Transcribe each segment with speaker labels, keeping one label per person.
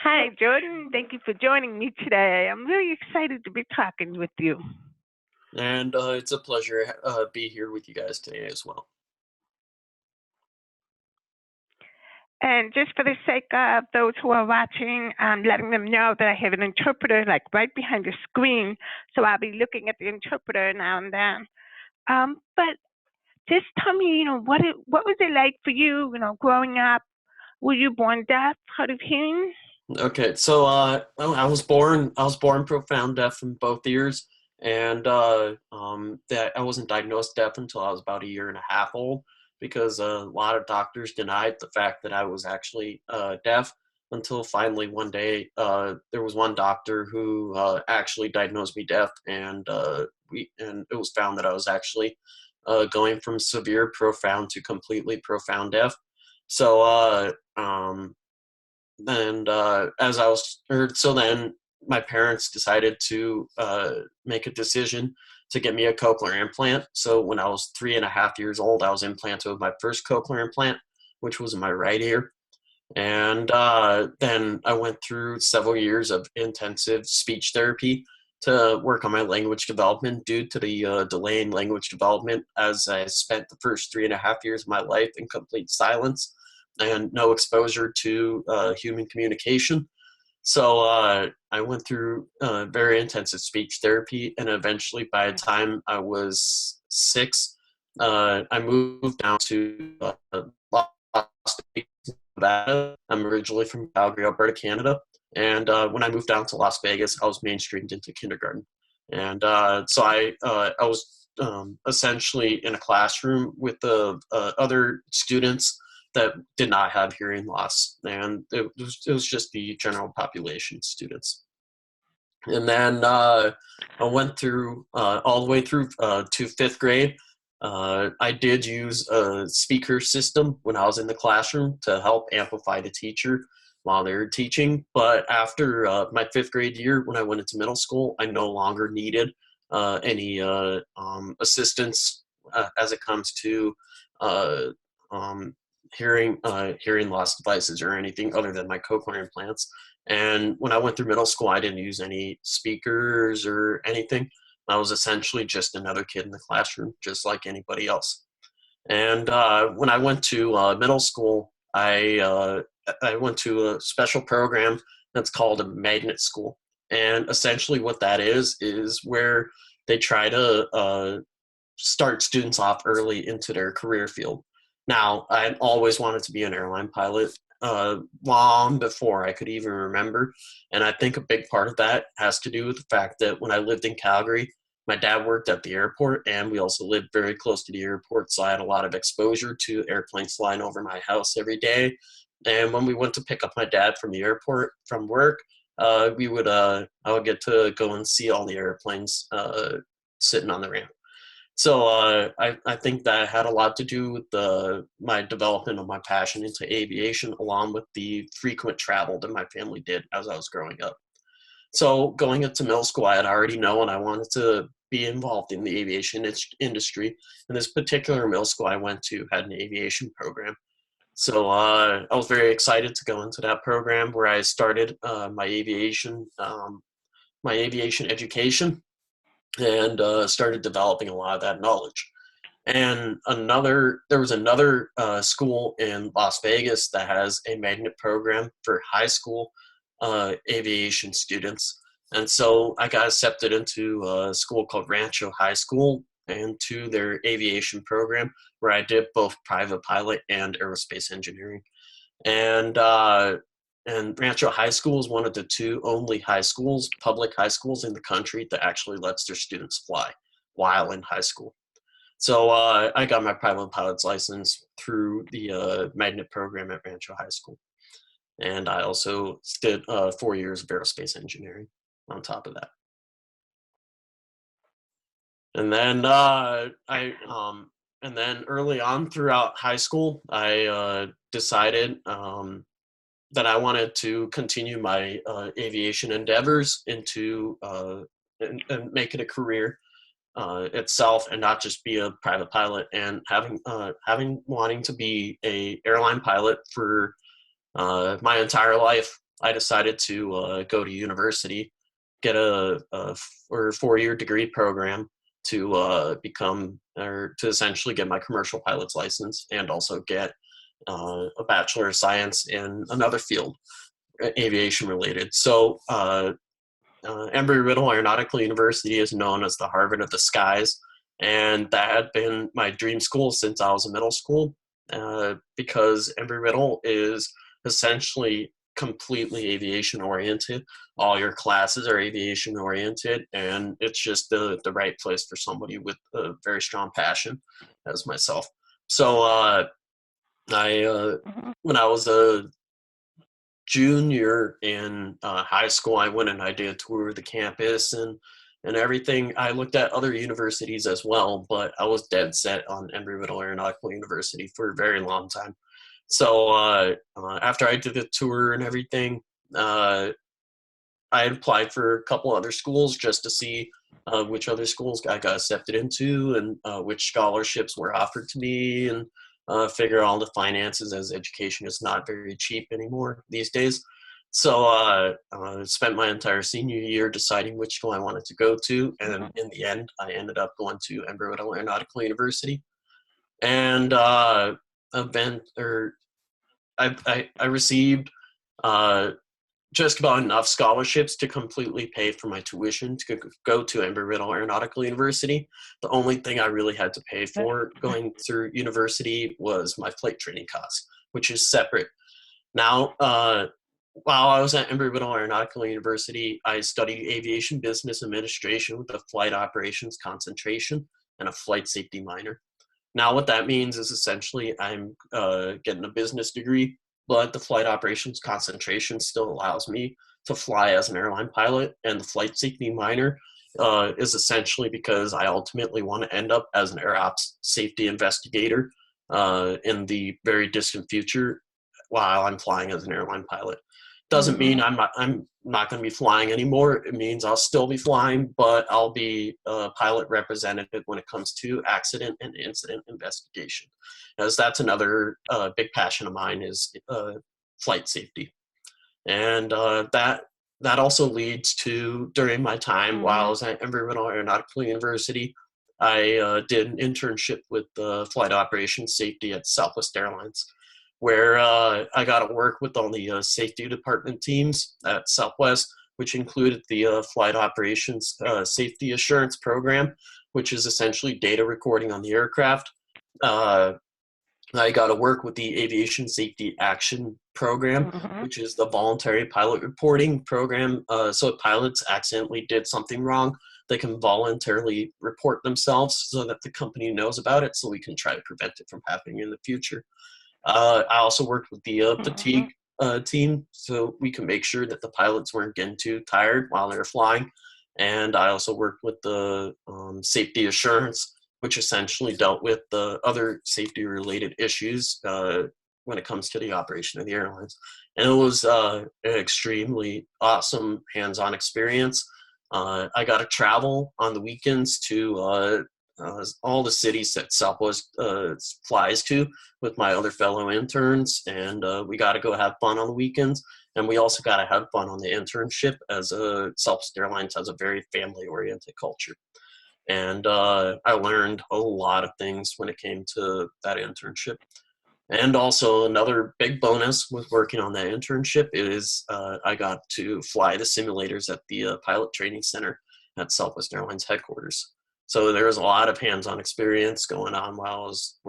Speaker 1: Hi, Jordan. Thank you for joining me today. I'm really excited to be talking with you.
Speaker 2: And it's a pleasure be here with you guys today as well.
Speaker 1: And just for the sake of those who are watching, I'm letting them know that I have an interpreter like right behind the screen, so I'll be looking at the interpreter now and then. But just tell me, what was it like for you, growing up? Were you born deaf, hard of hearing?
Speaker 2: Okay, so I was born profound deaf in both ears, and that I wasn't diagnosed deaf until I was about a year and a half old because a lot of doctors denied the fact that I was actually deaf until finally one day there was one doctor who actually diagnosed me deaf, and it was found that I was actually going from severe profound to completely profound deaf. So and as I was, or so then my parents decided to make a decision to get me a cochlear implant. So when I was 3.5 years old, I was implanted with my first cochlear implant, which was in my right ear. And then I went through several years of intensive speech therapy to work on my language development due to the delay in language development, as I spent the first 3.5 years of my life in complete silence and no exposure to human communication. So I went through very intensive speech therapy, and eventually, by the time I was 6, I moved down to Las Vegas, Nevada. I'm originally from Calgary, Alberta, Canada. And when I moved down to Las Vegas, I was mainstreamed into kindergarten. And so I was essentially in a classroom with the other students that did not have hearing loss, and it was just the general population students. And then I went through all the way through to fifth grade. I did use a speaker system when I was in the classroom to help amplify the teacher while they were teaching. But after my fifth grade year, when I went into middle school, I no longer needed any assistance as it comes to uh, um, hearing loss devices or anything other than my cochlear implants. And when I went through middle school, I didn't use any speakers or anything. I was essentially just another kid in the classroom, just like anybody else. And when I went to middle school, I went to a special program that's called a magnet school. And essentially, what that is where they try to start students off early into their career field. Now, I always wanted to be an airline pilot long before I could even remember. And I think a big part of that has to do with the fact that when I lived in Calgary, my dad worked at the airport, and we also lived very close to the airport. So I had a lot of exposure to airplanes flying over my house every day. And when we went to pick up my dad from the airport from work, I would get to go and see all the airplanes sitting on the ramp. So I think that had a lot to do with my development of my passion into aviation, along with the frequent travel that my family did as I was growing up. So going into middle school, I had already known I wanted to be involved in the aviation industry. And this particular middle school I went to had an aviation program. So I was very excited to go into that program where I started my aviation education, and started developing a lot of that knowledge. And there was another school in Las Vegas that has a magnet program for high school aviation students. And so I got accepted into a school called Rancho High School and to their aviation program, where I did both private pilot and aerospace engineering. And and Rancho High School is one of the two only public high schools in the country that actually lets their students fly while in high school. So I got my private pilot's license through the magnet program at Rancho High School. And I also did 4 years of aerospace engineering on top of that. And then and then early on throughout high school, I decided that I wanted to continue my aviation endeavors and make it a career itself, and not just be a private pilot. And having wanting to be a airline pilot for my entire life, I decided to go to university, get a 4-year degree program to become, or to essentially get my commercial pilot's license, and also get a Bachelor of Science in another field, aviation related. So Embry-Riddle Aeronautical University is known as the Harvard of the skies, and that had been my dream school since I was in middle school, because Embry-Riddle is essentially completely aviation oriented. All your classes are aviation oriented, and it's just the right place for somebody with a very strong passion, as myself. So I
Speaker 1: Mhm.
Speaker 2: when I was a junior in high school, I went and I did a tour of the campus and everything. I looked at other universities as well, but I was dead set on Embry-Riddle Aeronautical University for a very long time. So after I did the tour and everything, uh, I had applied for a couple other schools just to see which other schools I got accepted into, and which scholarships were offered to me, and figure all the finances, as education is not very cheap anymore these days. So spent my entire senior year deciding which school I wanted to go to, and
Speaker 1: Mhm.
Speaker 2: in the end, I ended up going to Embry-Riddle Aeronautical University. And I've been, or I received uh, just about enough scholarships to completely pay for my tuition to go to Embry-Riddle Aeronautical University. The only thing I really had to pay for going through university was my flight training costs, which is separate. Now, while I was at Embry-Riddle Aeronautical University, I studied aviation business administration with a flight operations concentration and a flight safety minor. Now, what that means is essentially I'm getting a business degree, but the flight operations concentration still allows me to fly as an airline pilot, and the flight safety minor is essentially because I ultimately want to end up as an air ops safety investigator in the very distant future while I'm flying as an airline pilot. Doesn't mean
Speaker 1: Mhm.
Speaker 2: I'm not going to be flying anymore. It means I'll still be flying, but I'll be a pilot representative when it comes to accident and incident investigation, as that's another big passion of mine is flight safety. And that also leads to, during my time while I
Speaker 1: Mhm.
Speaker 2: was at Embry-Riddle Aeronautical University, I did an internship with flight operations safety at Southwest Airlines, where I got to work with all the safety department teams at Southwest, which included the flight operations safety assurance program, which is essentially data recording on the aircraft. Uh, I got to work with the Aviation Safety Action Program,
Speaker 1: Mhm.
Speaker 2: which is the voluntary pilot reporting program. So if pilots accidentally did something wrong, they can voluntarily report themselves so that the company knows about it, so we can try to prevent it from happening in the future. I also worked with the fatigue
Speaker 1: Mhm.
Speaker 2: team, so we can make sure that the pilots weren't getting too tired while they were flying. And I also worked with the safety assurance, which essentially dealt with the other safety related issues when it comes to the operation of the airlines. And it was an extremely awesome hands on experience. I got to travel on the weekends to all the cities that Southwest flies to with my other fellow interns, and we got to go have fun on the weekends. And we also got to have fun on the internship, as Southwest Airlines has a very family-oriented culture. And I learned a lot of things when it came to that internship. And also another big bonus with working on that internship is I got to fly the simulators at the pilot training center at Southwest Airlines headquarters. So there was a lot of hands-on experience going on while I was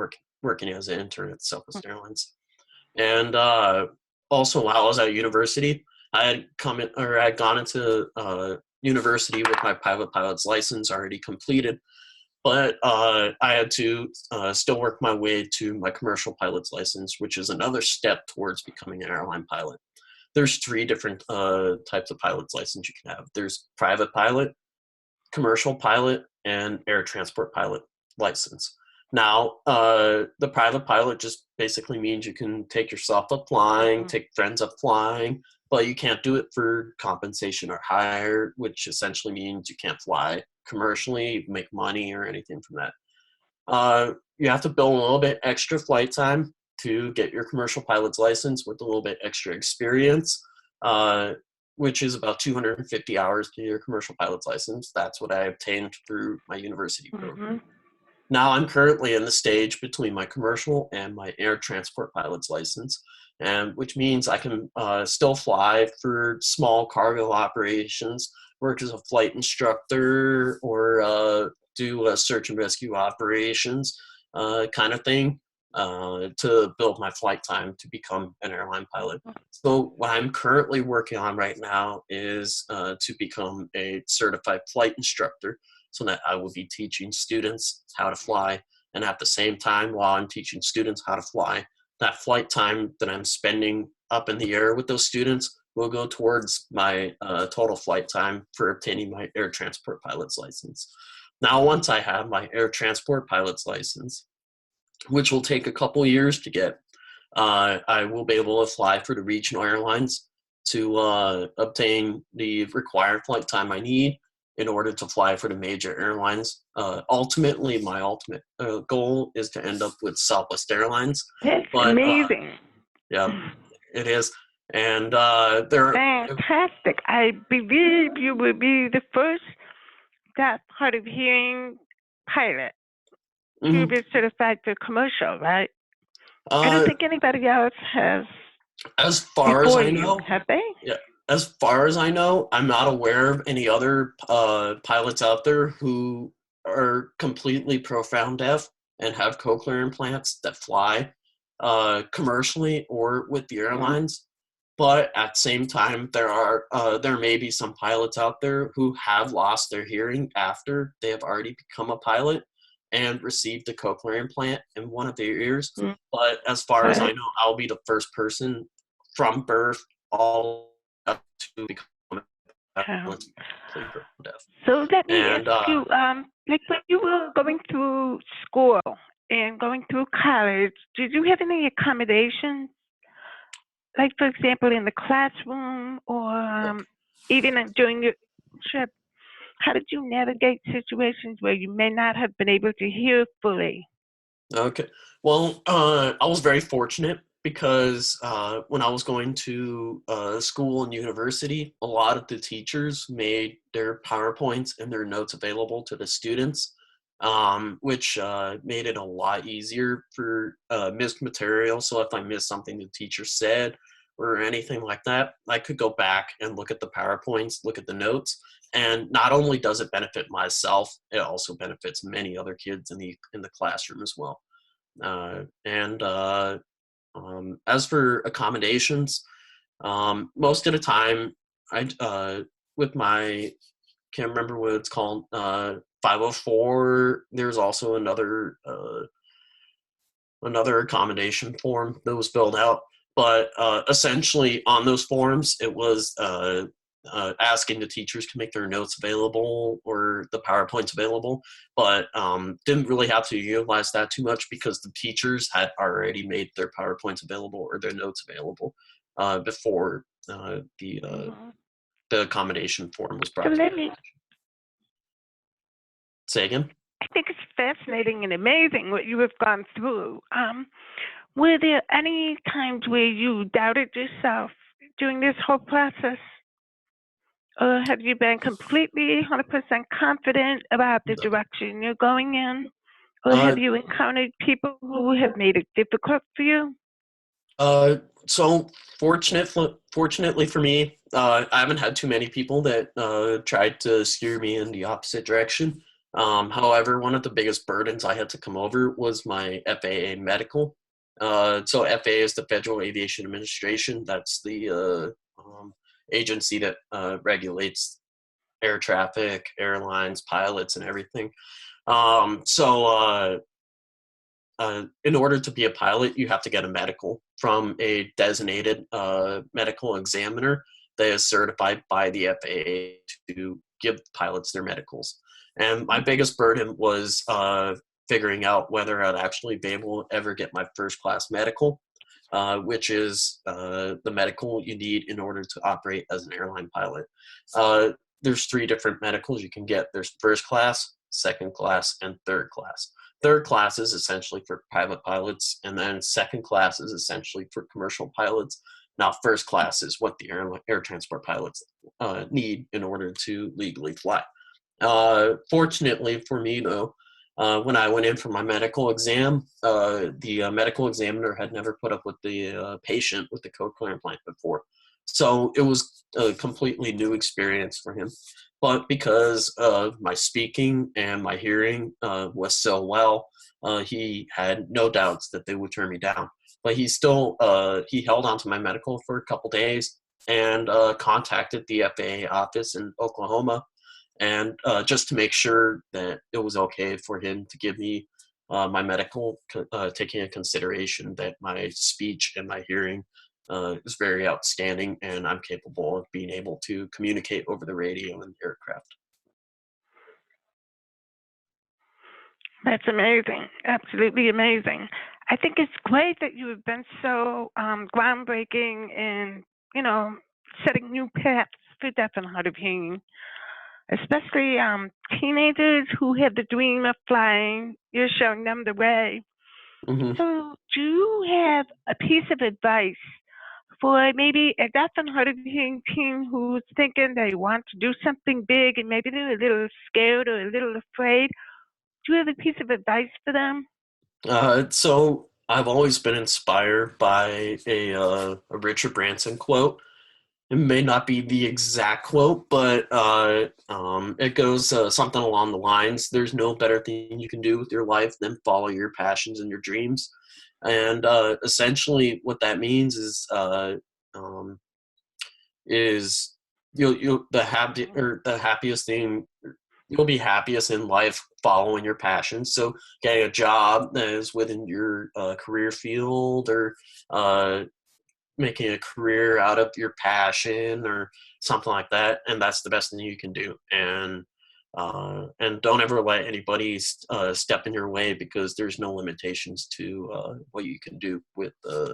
Speaker 2: working as an intern at Southwest Airlines. And also while I was at university, I had come in, or I had gone into university with my pilot's license already completed, but I had to still work my way to my commercial pilot's license, which is another step towards becoming an airline pilot. There's 3 different types of pilot's license you can have. There's private pilot, commercial pilot, and air transport pilot license. Now, the private pilot just basically means you can take yourself up flying,
Speaker 1: Mhm.
Speaker 2: take friends up flying, but you can't do it for compensation or hire, which essentially means you can't fly commercially, make money, or anything from that. You have to build a little bit extra flight time to get your commercial pilot's license with a little bit extra experience. which is about 250 hours to your commercial pilot's license. That's what I obtained through my university program.
Speaker 1: Mm-hmm.
Speaker 2: Now I'm currently in the stage between my commercial and my air transport pilot's license, and which means I can still fly for small cargo operations, work as a flight instructor, or do search and rescue operations kind of thing to build my flight time to become an airline pilot. So what I'm currently working on right now is to become a certified flight instructor, so that I will be teaching students how to fly. And at the same time, while I'm teaching students how to fly, that flight time that I'm spending up in the air with those students will go towards my total flight time for obtaining my air transport pilot's license. Now, once I have my air transport pilot's license, which will take a couple years to get, I will be able to fly for the regional airlines to obtain the required flight time I need in order to fly for the major airlines. Ultimately, my ultimate goal is to end up with Southwest Airlines.
Speaker 1: That's
Speaker 2: But
Speaker 1: amazing.
Speaker 2: yeah, it is. And there.
Speaker 1: Fantastic. I believe you will be the first that hard of hearing pilot to
Speaker 2: Mhm.
Speaker 1: be certified for commercial, right? I don't
Speaker 2: Uh,
Speaker 1: think anybody else has
Speaker 2: as far as
Speaker 1: before
Speaker 2: I
Speaker 1: you,
Speaker 2: know,
Speaker 1: have they?
Speaker 2: yeah. As far as I know, I'm not aware of any other pilots out there who are completely profound deaf and have cochlear implants that fly commercially or with the airlines. But at the same time, there may be some pilots out there who have lost their hearing after they have already become a pilot and received a cochlear implant in one of their ears.
Speaker 1: Mm.
Speaker 2: But as far as I
Speaker 1: Right.
Speaker 2: know, I'll be the first person from birth all up to become a
Speaker 1: Um,
Speaker 2: pilot completely deaf.
Speaker 1: so let me
Speaker 2: And
Speaker 1: ask you, like when you were going through school and going through college, did you have any accommodations? Like, for example, in the classroom or even during your trip, how did you navigate situations where you may not have been able to hear fully?
Speaker 2: Okay. Well, I was very fortunate because when I was going to school and university, a lot of the teachers made their PowerPoints and their notes available to the students, which made it a lot easier for missed material. So if I missed something the teacher said or anything like that, I could go back and look at the PowerPoints, look at the notes, and not only does it benefit myself, it also benefits many other kids in the classroom as well. And as for accommodations, most of the time, I with my can't remember what it's called. 504. There's also another accommodation form that was filled out. But essentially, on those forms, it was asking the teachers to make their notes available or the PowerPoints available, but didn't really have to utilize that too much because the teachers had already made their PowerPoints available or their notes available before
Speaker 1: Mhm.
Speaker 2: the accommodation form was
Speaker 1: So
Speaker 2: brought to
Speaker 1: let
Speaker 2: their
Speaker 1: me,
Speaker 2: attention. Say again?
Speaker 1: I think it's fascinating and amazing what you have gone through. Were there any times where you doubted yourself during this whole process? Or have you been completely 100% confident about the
Speaker 2: No.
Speaker 1: direction you're going in? Or have
Speaker 2: Uh,
Speaker 1: you encountered people who have made it difficult for you?
Speaker 2: Uh, so fortunately for me, I haven't had too many people that tried to steer me in the opposite direction. However, one of the biggest burdens I had to come over was my FAA medical. So FAA is the Federal Aviation Administration. That's the agency that regulates air traffic, airlines, pilots, and everything. In order to be a pilot, you have to get a medical from a designated medical examiner that is certified by the FAA to give pilots their medicals. And my biggest burden was figuring out whether I'd actually be able to ever get my first class medical, which is the medical you need in order to operate as an airline pilot. There's three different medicals you can get. There's first class, second class, and third class. Third class is essentially for private pilots, and then second class is essentially for commercial pilots. Now, first class is what the air transport pilots need in order to legally fly. Fortunately for me, though, when I went in for my medical exam, the medical examiner had never put up with the patient with the cochlear implant before. So it was a completely new experience for him. But because my speaking and my hearing was so well, he had no doubts that they would turn me down. But he still he held on to my medical for a couple days and contacted the FAA office in Oklahoma, and just to make sure that it was okay for him to give me my medical, taking into consideration that my speech and my hearing is very outstanding, and I'm capable of being able to communicate over the radio in the aircraft.
Speaker 1: That's amazing. Absolutely amazing. I think it's great that you have been so groundbreaking in, setting new paths for deaf and hard of hearing, especially teenagers who have the dream of flying. You're showing them the way.
Speaker 2: Mm-hmm.
Speaker 1: So, do you have a piece of advice for maybe a deaf and hard of hearing teen who's thinking they want to do something big and maybe they're a little scared or a little afraid? Do you have a piece of advice for them?
Speaker 2: So I've always been inspired by a Richard Branson quote. It may not be the exact quote, but it goes something along the lines: "There's no better thing you can do with your life than follow your passions and your dreams." And essentially, what that means um, is you'll the happiest thing, you'll be happiest in life following your passions. So getting a job that is within your career field, or making a career out of your passion or something like that, and that's the best thing you can do. And don't ever let anybody step in your way, because there's no limitations to what you can do uh,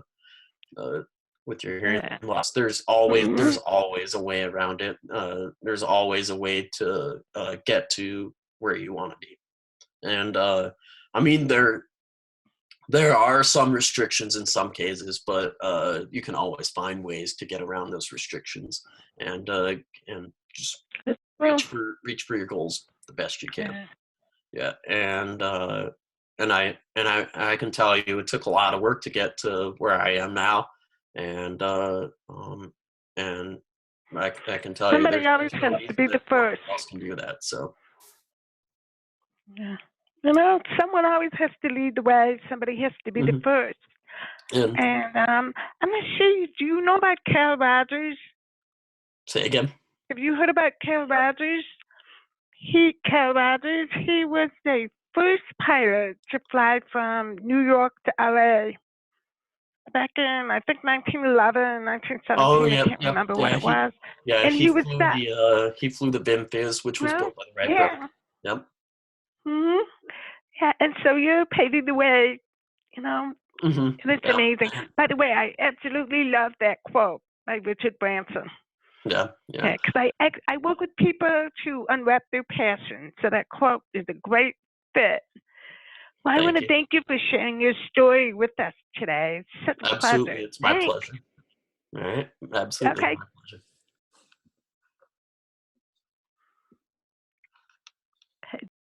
Speaker 2: with your hearing
Speaker 1: Yeah.
Speaker 2: loss. There's
Speaker 1: Mhm.
Speaker 2: always a way around it. There's always a way to get to where you want to be. And I mean, there are some restrictions in some cases, but you can always find ways to get around those restrictions, and just
Speaker 1: Well,
Speaker 2: reach for your goals the best you can.
Speaker 1: yeah.
Speaker 2: Yeah, and I can tell you, it took a lot of work to get to where I am now, and and I can tell you,
Speaker 1: Somebody always
Speaker 2: there's no
Speaker 1: has to
Speaker 2: reason
Speaker 1: be
Speaker 2: that
Speaker 1: the
Speaker 2: no one
Speaker 1: first.
Speaker 2: else can do that. So,
Speaker 1: Yeah. Someone always has to lead the way. Somebody has to be the
Speaker 2: mhm.
Speaker 1: first.
Speaker 2: And
Speaker 1: And I'm not sure. Do you know about Carl Rogers?
Speaker 2: say again.
Speaker 1: Have you heard about Carl Rogers? Carl Rogers, he was the first pilot to fly from New York to LA back in, I think, 1911,
Speaker 2: Oh,
Speaker 1: 1917. I
Speaker 2: yep,
Speaker 1: can't
Speaker 2: yep.
Speaker 1: remember when it was.
Speaker 2: Yeah,
Speaker 1: And he was that,
Speaker 2: he flew the Vim Fizz, which was
Speaker 1: well,
Speaker 2: built by the Wright brothers.
Speaker 1: yeah.
Speaker 2: Yep.
Speaker 1: hmm Yeah, and so you're paving the way, you know,
Speaker 2: Mhm.
Speaker 1: and it's
Speaker 2: Yeah.
Speaker 1: amazing. By the way, I absolutely love that quote by Richard Branson.
Speaker 2: Yeah. Yeah.
Speaker 1: Yeah, because I work with people to unwrap their passion, so that quote is a great fit. Well, I want
Speaker 2: Thank
Speaker 1: to
Speaker 2: you.
Speaker 1: thank you for sharing your story with us today. It's such a
Speaker 2: Absolutely,
Speaker 1: pleasure.
Speaker 2: it's my
Speaker 1: Thanks.
Speaker 2: pleasure. All right. Absolutely
Speaker 1: Okay,
Speaker 2: my pleasure.